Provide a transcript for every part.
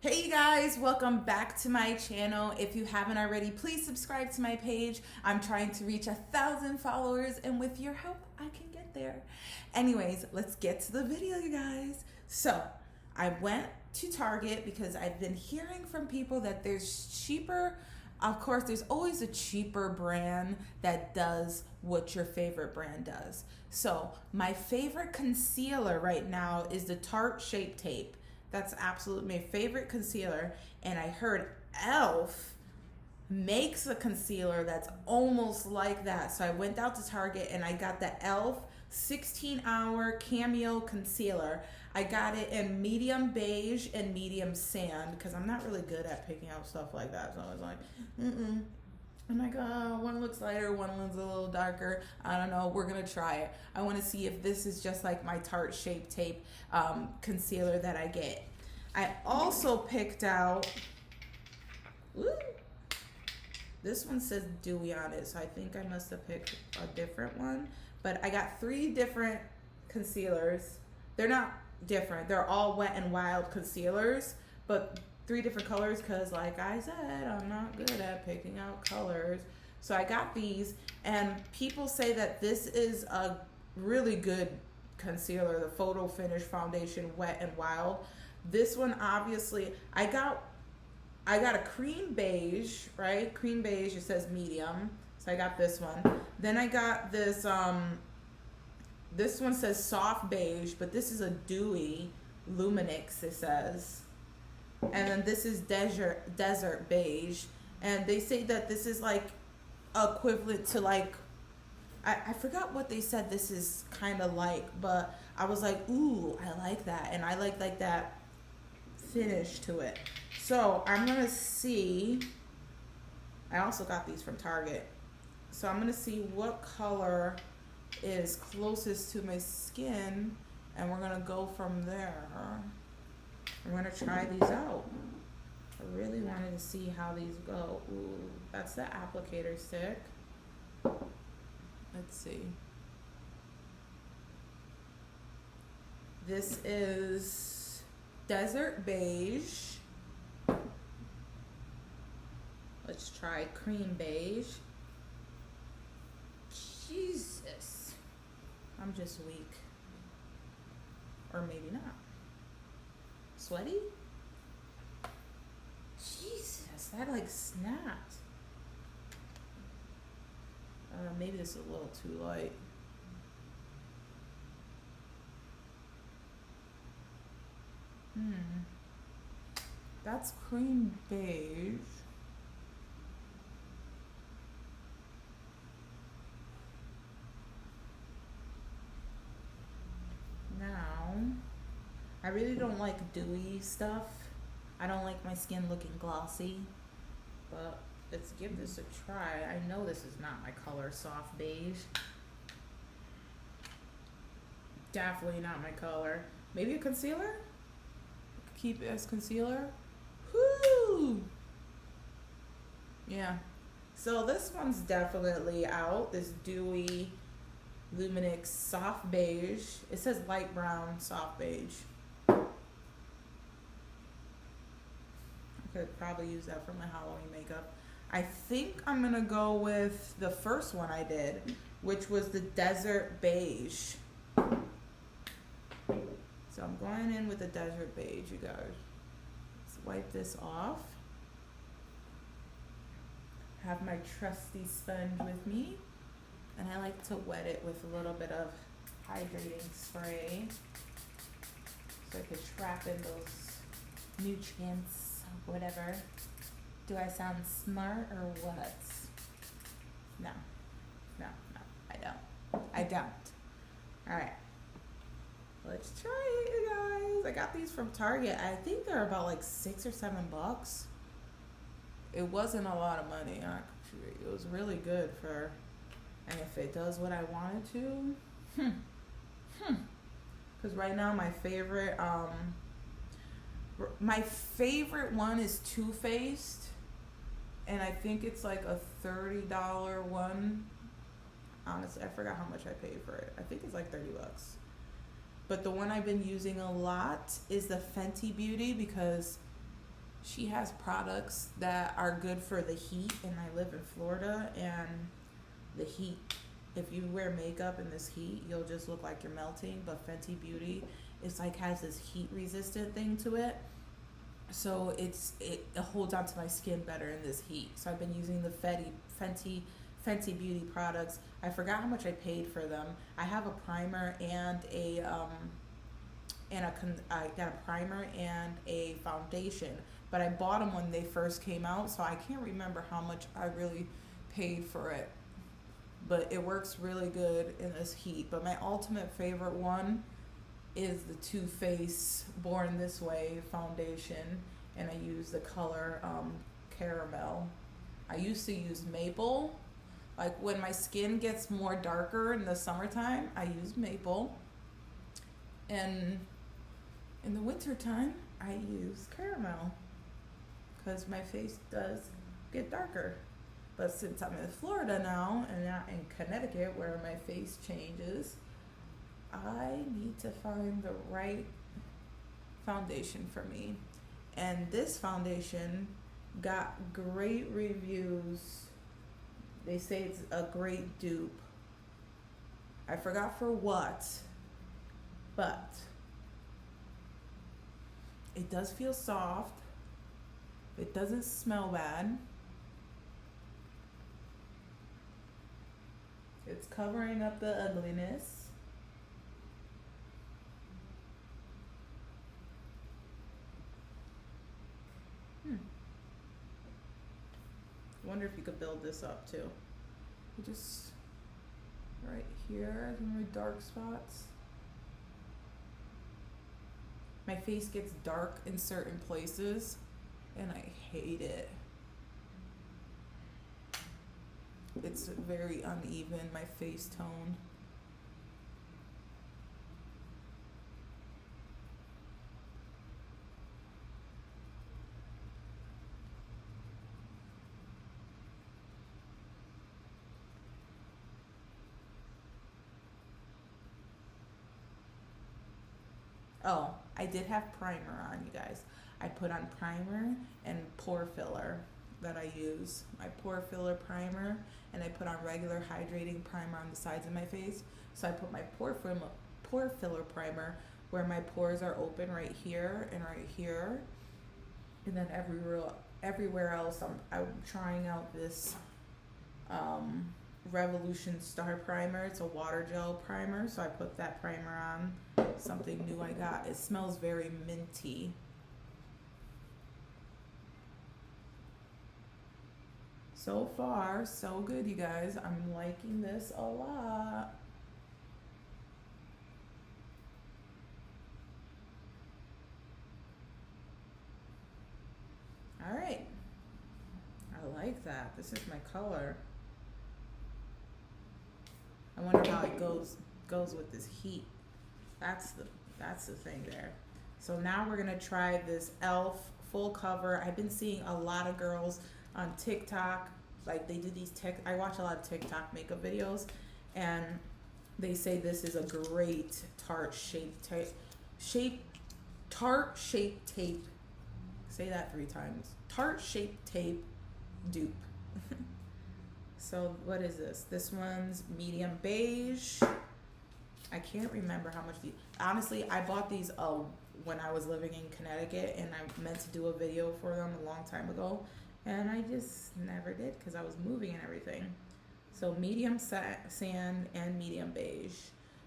Hey you guys, welcome back to my channel. If you haven't already, please subscribe to my page. I'm trying to reach 1,000 followers, and with your help, I can get there. Anyways, let's get to the video, you guys. So, I went to Target because I've been hearing from people that there's cheaper. Of course, there's always a cheaper brand that does what your favorite brand does. So, my favorite concealer right now is the Tarte Shape Tape. That's absolutely my favorite concealer. And I heard e.l.f. makes a concealer that's almost like that. So I went out to Target and I got the e.l.f. 16-hour Camo concealer. I got it in medium beige and medium sand because I'm not really good at picking out stuff like that. So I was like, I'm like, oh, one looks lighter, one looks a little darker. I don't know. We're going to try it. I want to see if this is just like my Tarte Shape Tape concealer that I get. I also picked out, this one says dewy on it, so I think I must have picked a different one. But I got 3 different concealers. They're not different. They're all Wet n Wild concealers, but 3 different colors because, like I said, I'm not good at picking out colors. So I got these, and people say that this is a really good concealer, the Photo Finish Foundation Wet n Wild. This one, obviously, I got a cream beige, right? Cream beige, it says medium. So I got this one. Then I got this, this one says soft beige, but this is a dewy Luminix, it says. And then this is desert beige, and they say that this is like equivalent to like I forgot what they said this is kind of like, but I was like, ooh, I like that, and I like that finish to it. So I'm gonna see. I also got these from Target, so I'm gonna see what color is closest to my skin, and we're gonna go from there. I'm gonna try these out. I really wanted to see how these go. Ooh, that's the applicator stick. Let's see. This is desert beige. Let's try cream beige. Jesus. I'm just weak. Or maybe not. Sweaty? Jesus, that like snapped. Maybe this is a little too light. That's cream beige. Now, I really don't like dewy stuff. I don't like my skin looking glossy, but let's give this a try. I know this is not my color, soft beige. Definitely not my color. Maybe a concealer? Keep it as concealer. Whoo! Yeah. So this one's definitely out. This dewy Luminix soft beige. It says light brown soft beige. Could probably use that for my Halloween makeup. I think I'm gonna go with the first one I did, which was the desert beige. So I'm going in with the desert beige, you guys. Let's wipe this off. Have my trusty sponge with me, and I like to wet it with a little bit of hydrating spray so I could trap in those nutrients. Whatever. Do I sound smart or what? No, I don't. Alright. Let's try it, you guys. I got these from Target. I think they're about like $6 or $7. It wasn't a lot of money, actually. It was really good for, and if it does what I want it to, because right now my favorite one is Too Faced, and I think it's like a $30 one. Honestly, I forgot how much I paid for it. I think it's like $30. But the one I've been using a lot is the Fenty Beauty, because She has products that are good for the heat, and I live in Florida, and the heat, if you wear makeup in this heat, you'll just look like you're melting. But Fenty Beauty, it's like has this heat resistant thing to it, so it holds onto my skin better in this heat. So I've been using the Fenty Beauty products. I forgot how much I paid for them. I have a primer and I got a primer and a foundation, but I bought them when they first came out, so I can't remember how much I really paid for it. But it works really good in this heat. But my ultimate favorite one is the Too Faced Born This Way foundation, and I use the color caramel. I used to use maple. Like when my skin gets more darker in the summertime, I use maple. And in the wintertime, I use caramel because my face does get darker. But since I'm in Florida now and not in Connecticut where my face changes, I need to find the right foundation for me. And this foundation got great reviews. They say it's a great dupe. I forgot for what, but it does feel soft. It doesn't smell bad. It's covering up the ugliness. Wonder if you could build this up too. You just right here, my dark spots. My face gets dark in certain places, and I hate it. It's very uneven, my face tone. Oh, I did have primer on, you guys. I put on primer and pore filler that I use. My pore filler primer, and I put on regular hydrating primer on the sides of my face. So I put my pore filler primer where my pores are open right here and right here. And then everywhere else, I'm trying out this Revolution Star Primer. It's a water gel primer, so I put that primer on. Something new I got. It smells very minty. So far, so good, you guys. I'm liking this a lot. All right. I like that. This is my color. I wonder how it goes with this heat. That's the thing there. So now we're gonna try this e.l.f. full cover. I've been seeing a lot of girls on TikTok, like they do these I watch a lot of TikTok makeup videos, and they say this is a great tarte shape tape. Say that 3 times. Tarte shape tape dupe. So what is this? This one's medium beige. I can't remember how much honestly, I bought these when I was living in Connecticut, and I meant to do a video for them a long time ago, and I just never did because I was moving and everything. So medium sand and medium beige.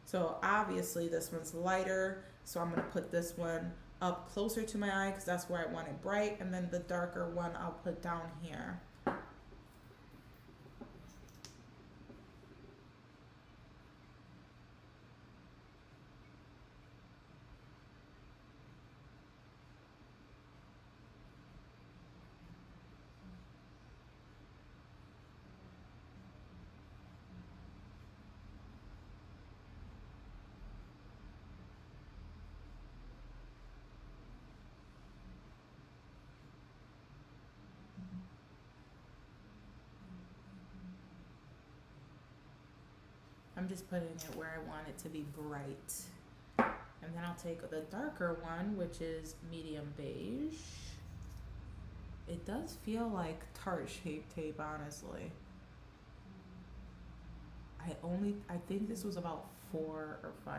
So obviously this one's lighter, so I'm gonna put this one up closer to my eye because that's where I want it bright, and then the darker one I'll put down here. I'm just putting it where I want it to be bright. And then I'll take the darker one, which is medium beige. It does feel like Tarte Shape Tape, honestly. I think this was about $4 or $5.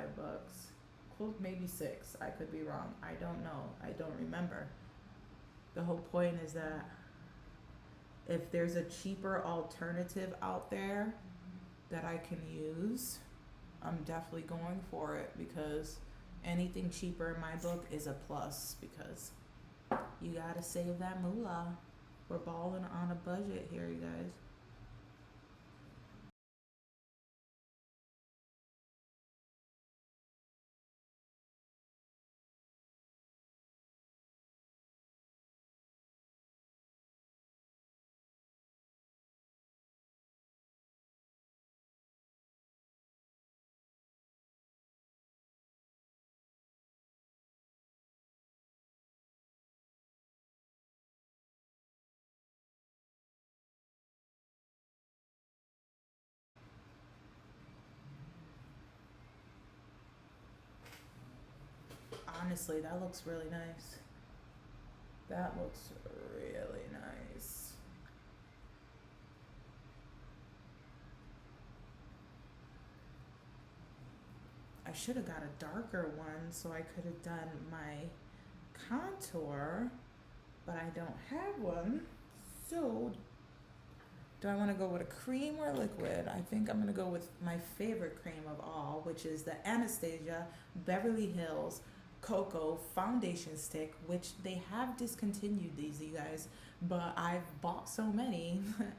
Close, maybe six. I could be wrong. I don't know. I don't remember. The whole point is that if there's a cheaper alternative out there that I can use, I'm definitely going for it, because anything cheaper in my book is a plus, because you gotta save that moolah. We're balling on a budget here, you guys. Honestly, that looks really nice. That looks really nice. I should have got a darker one so I could have done my contour, but I don't have one. So, do I want to go with a cream or liquid? I think I'm going to go with my favorite cream of all, which is the Anastasia Beverly Hills Cocoa Foundation Stick, which they have discontinued these, you guys, but I've bought so many that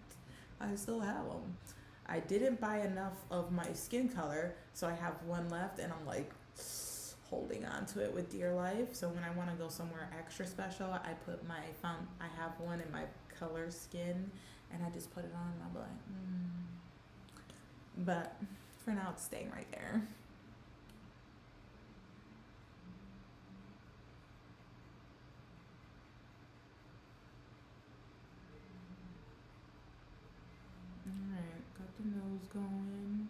I still have them. I didn't buy enough of my skin color, so I have one left, and I'm like holding on to it with dear life. So when I want to go somewhere extra special, I have one in my color skin, and I just put it on, and I'm like, But for now, it's staying right there. Alright, got the nose going.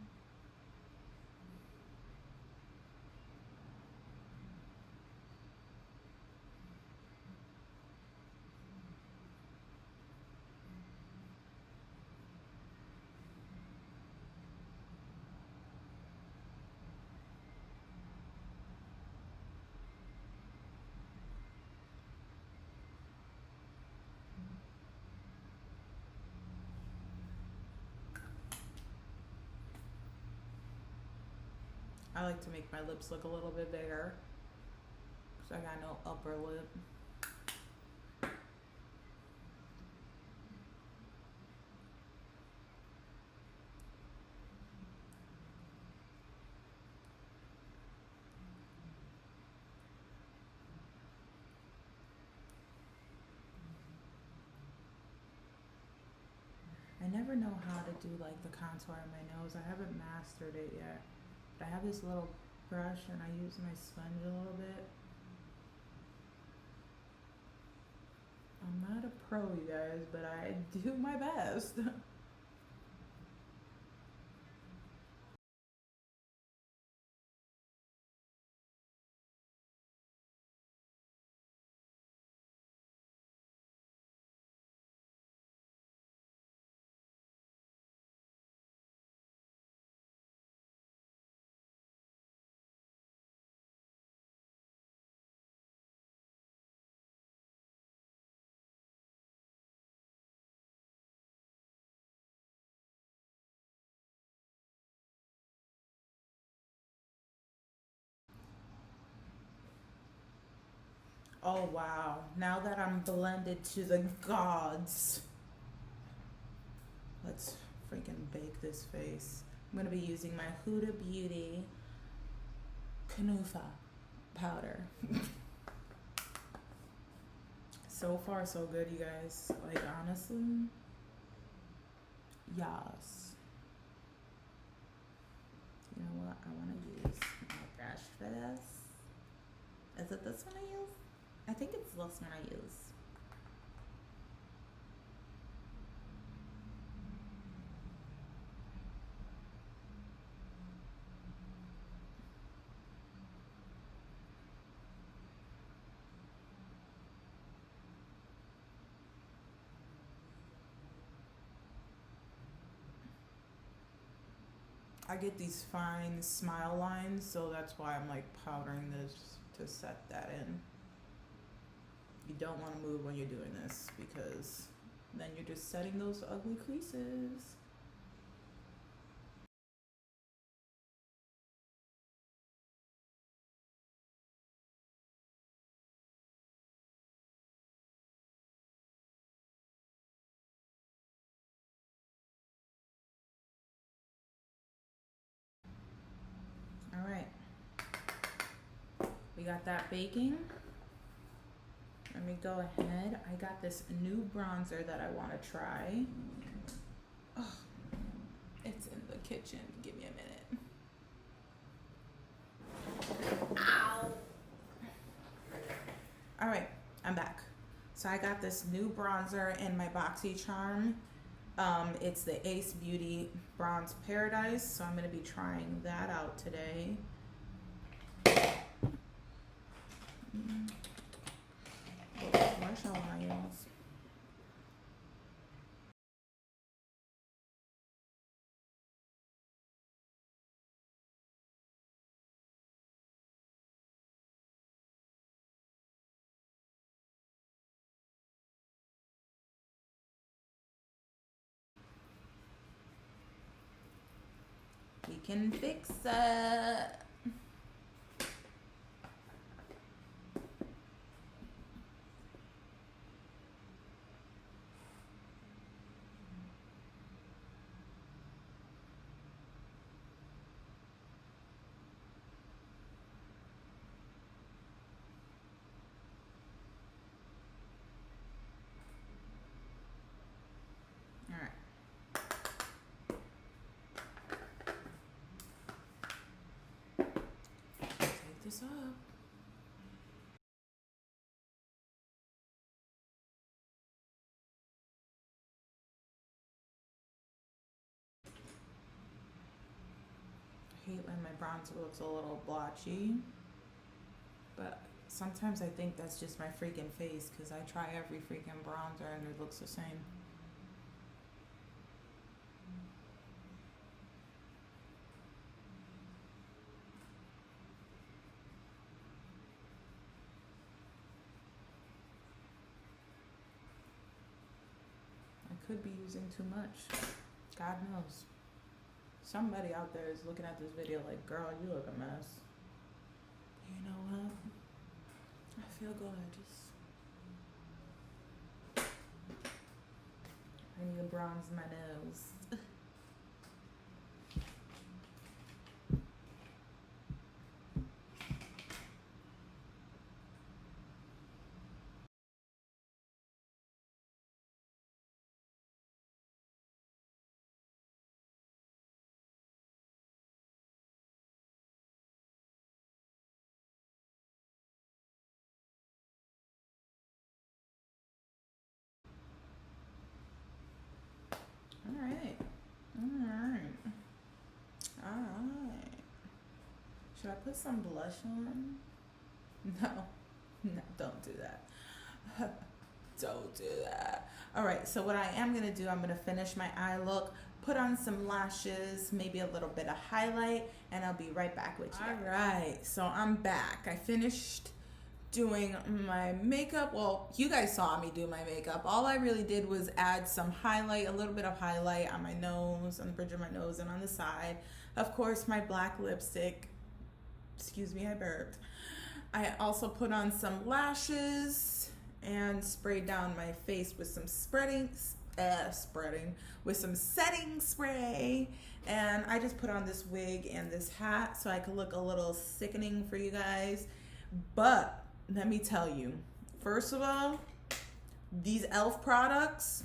I like to make my lips look a little bit bigger, because I got no upper lip. I never know how to do like the contour on my nose. I haven't mastered it yet. But I have this little brush, and I use my sponge a little bit. I'm not a pro, you guys, but I do my best. Oh wow, now that I'm blended to the gods, let's freaking bake this face. I'm gonna be using my Huda Beauty Canufa powder. So far, so good, you guys. Like, honestly, yes. You know what? I want to use my brush for this. Is it this one I use? I think it's this one I use. I get these fine smile lines, so that's why I'm like powdering this to set that in. You don't want to move when you're doing this because then you're just setting those ugly creases. All right. We got that baking. Let me go ahead. I got this new bronzer that I want to try. Oh, it's in the kitchen. Give me a minute. Ow! All right, I'm back. So I got this new bronzer in my BoxyCharm. It's the Ace Beauty Bronze Paradise. So I'm going to be trying that out today. Blush lines. We can fix it. All right. Take this up. I hate when my bronzer looks a little blotchy, but sometimes I think that's just my freaking face because I try every freaking bronzer and it looks the same. I could be using too much. God knows. Somebody out there is looking at this video like, girl, you look a mess. You know what? I feel gorgeous. I need to bronze my nose. Alright. Should I put some blush on? No. No, don't do that. Don't do that. Alright, so what I am going to do, I'm going to finish my eye look, put on some lashes, maybe a little bit of highlight, and I'll be right back with you. Alright, so I'm back. I finished doing my makeup. Well, you guys saw me do my makeup. All I really did was add some highlight, a little bit of highlight on my nose, on the bridge of my nose and on the side. Of course, my black lipstick. Excuse me, I burped. I also put on some lashes and sprayed down my face with some with some setting spray. And I just put on this wig and this hat so I could look a little sickening for you guys. But let me tell you, first of all, these e.l.f. products,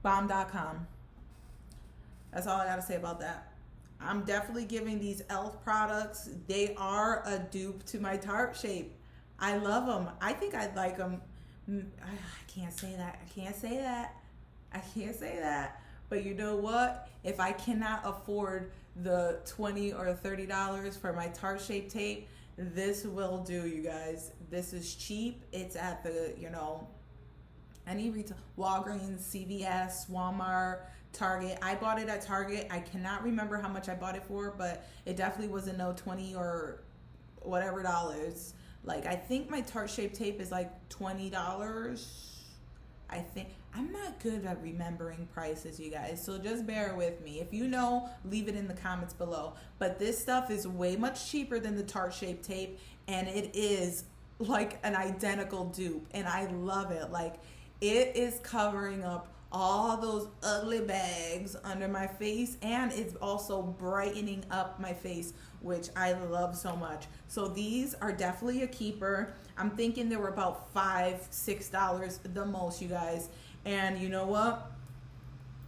bomb.com. That's all I gotta say about that. I'm definitely giving these e.l.f. products, they are a dupe to my Tarte shape. I love them. I think I'd like them. I can't say that. I can't say that. But you know what? If I cannot afford the $20 or $30 for my Tarte shape tape, this will do, you guys. This is cheap. It's at the, any retail, Walgreens, CVS, Walmart, Target. I bought it at Target. I cannot remember how much I bought it for, but it definitely wasn't no 20 or whatever dollars. Like, I think my Tarte Shape Tape is like $20. I think. I'm not good at remembering prices, you guys, so just bear with me. If you know, leave it in the comments below. But this stuff is way much cheaper than the Tarte Shape Tape, and it is like an identical dupe, and I love it. Like, it is covering up all those ugly bags under my face, and it's also brightening up my face, which I love so much. So these are definitely a keeper. I'm thinking they were about $5-6 the most, you guys. And you know what?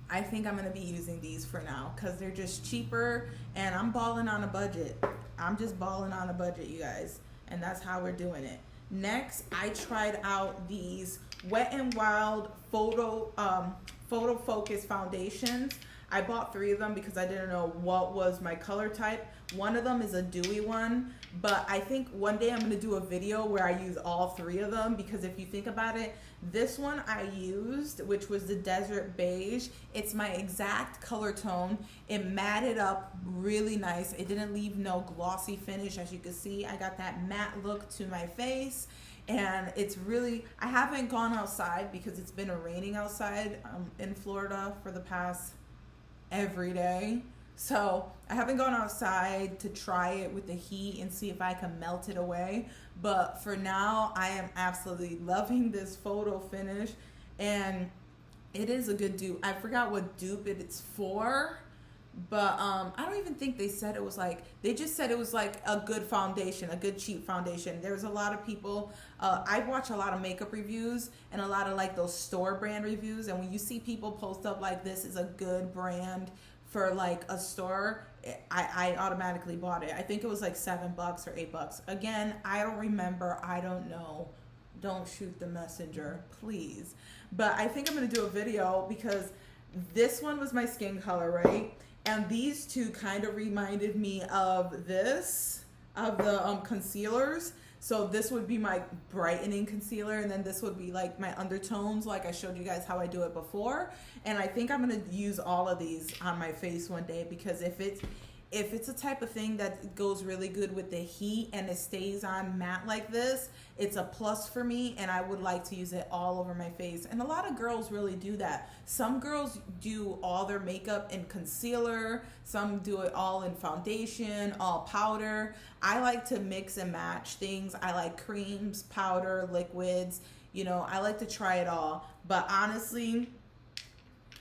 I think I'm gonna be using these for now because they're just cheaper, and I'm balling on a budget. I'm just balling on a budget, you guys, and that's how we're doing it. Next, I tried out these Wet n Wild Photofocus foundations. I bought 3 of them because I didn't know what was my color type. One of them is a dewy one, but I think one day I'm going to do a video where I use all 3 of them, because if you think about it, this one I used, which was the Desert Beige, it's my exact color tone. It matted up really nice. It didn't leave no glossy finish. As you can see, I got that matte look to my face. And it's really, I haven't gone outside because it's been raining outside in Florida for the past every day. So I haven't gone outside to try it with the heat and see if I can melt it away. But for now, I am absolutely loving this photo finish, and it is a good dupe. I forgot what dupe it's for, but I don't even think they said it was like, they just said it was like a good foundation, a good cheap foundation. There's a lot of people, I watch a lot of makeup reviews and a lot of like those store brand reviews, and when you see people post up like this is a good brand for like a store, I automatically bought it. I think it was like $7 or $8. Again, I don't remember, I don't know. Don't shoot the messenger, please. But I think I'm gonna do a video because this one was my skin color, right? And these two kind of reminded me of this, of the concealers. So this would be my brightening concealer, and then this would be like my undertones, like I showed you guys how I do it before. And I think I'm gonna use all of these on my face one day, because if it's a type of thing that goes really good with the heat and it stays on matte like this, it's a plus for me, and I would like to use it all over my face. And a lot of girls really do that. Some girls do all their makeup in concealer, some do it all in foundation, all powder. I like to mix and match things. I like creams, powder, liquids, you know, I like to try it all. But honestly,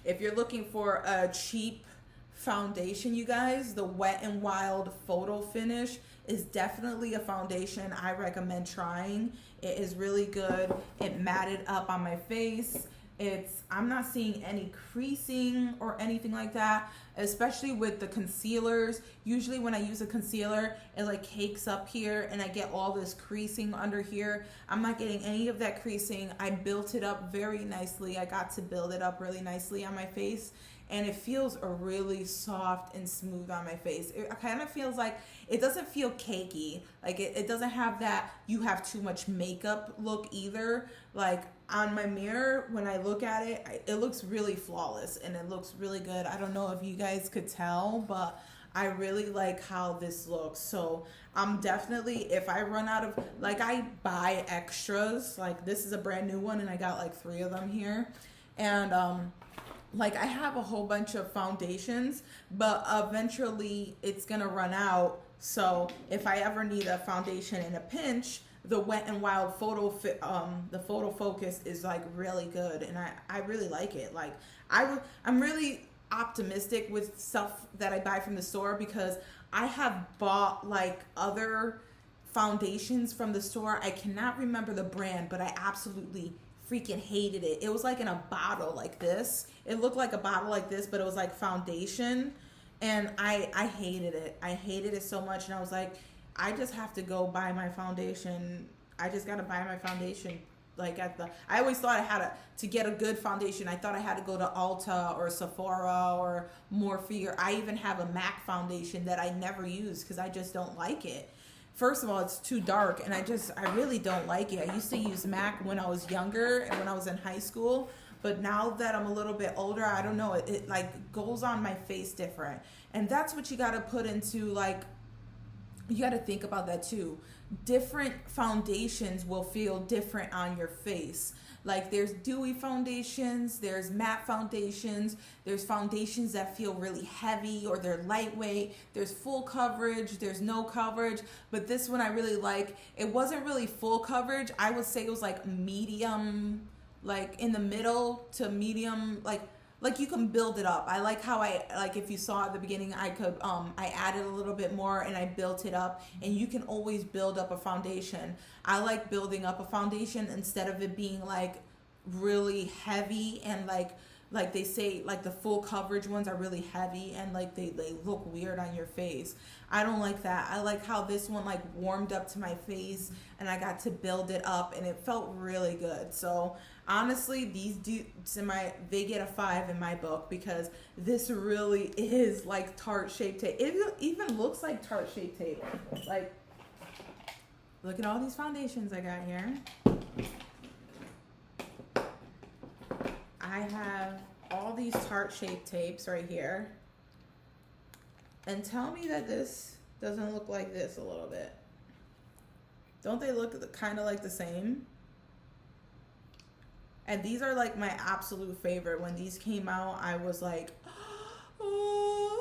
if you're looking for a cheap foundation, you guys, the Wet n Wild Photo Finish is definitely a foundation I recommend trying. It is really good. It matted up on my face. I'm not seeing any creasing or anything like that, especially with the concealers. Usually when I use a concealer, it like cakes up here and I get all this creasing under here. I'm not getting any of that creasing. I built it up very nicely. I got to build it up really nicely on my face, and it feels really soft and smooth on my face. It kind of feels like, it doesn't feel cakey. Like it doesn't have that you have too much makeup look either. Like on my mirror, when I look at it, it looks really flawless and it looks really good. I don't know if you guys could tell, but I really like how this looks. So I'm definitely, if I run out of, like I buy extras, like this is a brand new one and I got like 3 of them here. And like I have a whole bunch of foundations, but eventually it's gonna run out. So if I ever need a foundation in a pinch, the Wet n Wild the Photo Focus is like really good, and I really like it. Like I'm really optimistic with stuff that I buy from the store, because I have bought like other foundations from the store. I cannot remember the brand, but I absolutely freaking hated it. It was like in a bottle like this. It looked like a bottle like this, but it was like foundation, and I hated it. I hated it so much, and I was like, I just have to go buy my foundation. I just gotta buy my foundation. Like I always thought I had to get a good foundation, I thought I had to go to Ulta or Sephora or Morphe, or I even have a MAC foundation that I never use because I just don't like it. First of all, it's too dark, and I really don't like it. I used to use MAC when I was younger and when I was in high school, but now that I'm a little bit older, I don't know, it like goes on my face different. And that's what you got to put into, like, you got to think about that too. Different foundations will feel different on your face. Like, there's dewy foundations, there's matte foundations, there's foundations that feel really heavy or they're lightweight, there's full coverage, there's no coverage. But this one I really like. It wasn't really full coverage. I would say it was like medium, like in the middle to medium, like you can build it up. I like how if you saw at the beginning, I could I added a little bit more and I built it up, and you can always build up a foundation. I like building up a foundation instead of it being like really heavy and like they say, like the full coverage ones are really heavy and like they look weird on your face. I don't like that. I like how this one like warmed up to my face and I got to build it up and it felt really good. So honestly, these dupes they get a 5 in my book, because this really is like Tarte Shape Tape. It even looks like Tarte Shape Tape. Like, look at all these foundations I got here. I have all these Tarte Shape Tapes right here. And tell me that this doesn't look like this a little bit. Don't they look kind of like the same? And these are like my absolute favorite. When these came out, I was like, oh.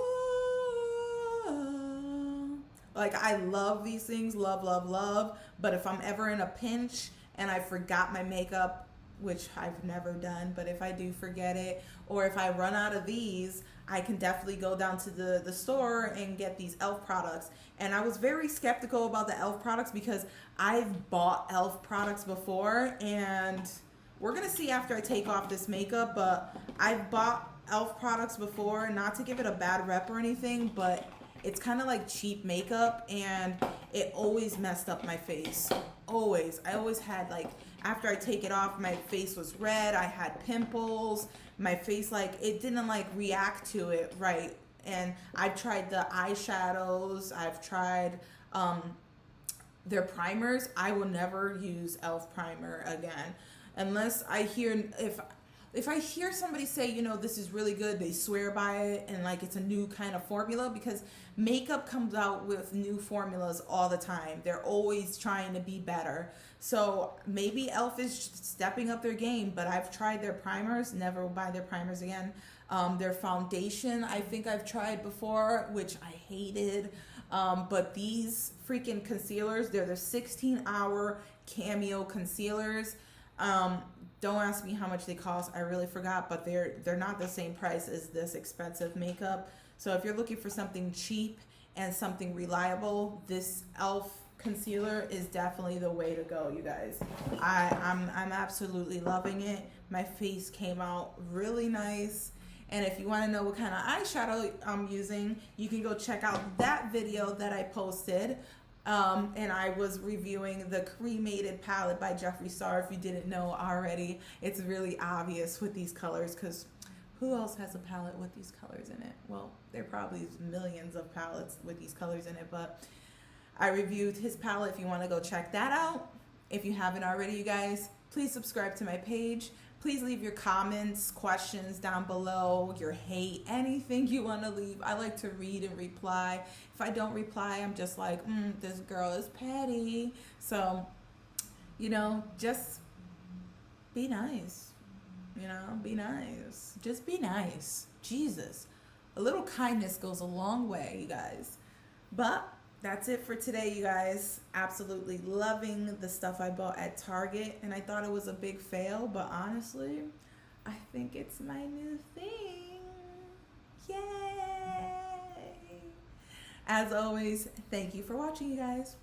Like, I love these things, love, love, love. But if I'm ever in a pinch and I forgot my makeup, which I've never done, but if I do forget it, or if I run out of these, I can definitely go down to the store and get these e.l.f. products. And I was very skeptical about the e.l.f. products because I've bought e.l.f. products before, and we're gonna see after I take off this makeup, but I've bought e.l.f. products before, not to give it a bad rep or anything, but it's kind of like cheap makeup, and it always messed up my face. Always. I always had, like, after I take it off, my face was red, I had pimples, my face, like, it didn't like react to it right. And I've tried the eyeshadows, I've tried their primers. I will never use e.l.f. primer again unless I hear, if I hear somebody say, you know, this is really good, they swear by it, and like it's a new kind of formula, because makeup comes out with new formulas all the time. They're always trying to be better. So maybe e.l.f. is stepping up their game, but I've tried their primers, never will buy their primers again. Their foundation, I think I've tried before, which I hated. But these freaking concealers, they're the 16-hour Camo concealers. Don't ask me how much they cost. I really forgot, but they're not the same price as this expensive makeup. So if you're looking for something cheap and something reliable, this e.l.f. concealer is definitely the way to go, you guys. I'm absolutely loving it. My face came out really nice. And if you want to know what kind of eyeshadow I'm using, you can go check out that video that I posted. And I was reviewing the Cremated palette by Jeffree Star. If you didn't know already, it's really obvious with these colors, because who else has a palette with these colors in it? Well, there probably is millions of palettes with these colors in it, but I reviewed his palette. If you want to go check that out, if you haven't already, you guys, please subscribe to my page. Please leave your comments, questions down below, your hate, anything you want to leave. I like to read and reply. If I don't reply, I'm just like, this girl is petty. So, you know, just be nice. You know, be nice. Just be nice. Jesus. A little kindness goes a long way, you guys. But that's it for today, you guys. Absolutely loving the stuff I bought at Target, and I thought it was a big fail, but honestly, I think it's my new thing. Yay! As always, thank you for watching, you guys.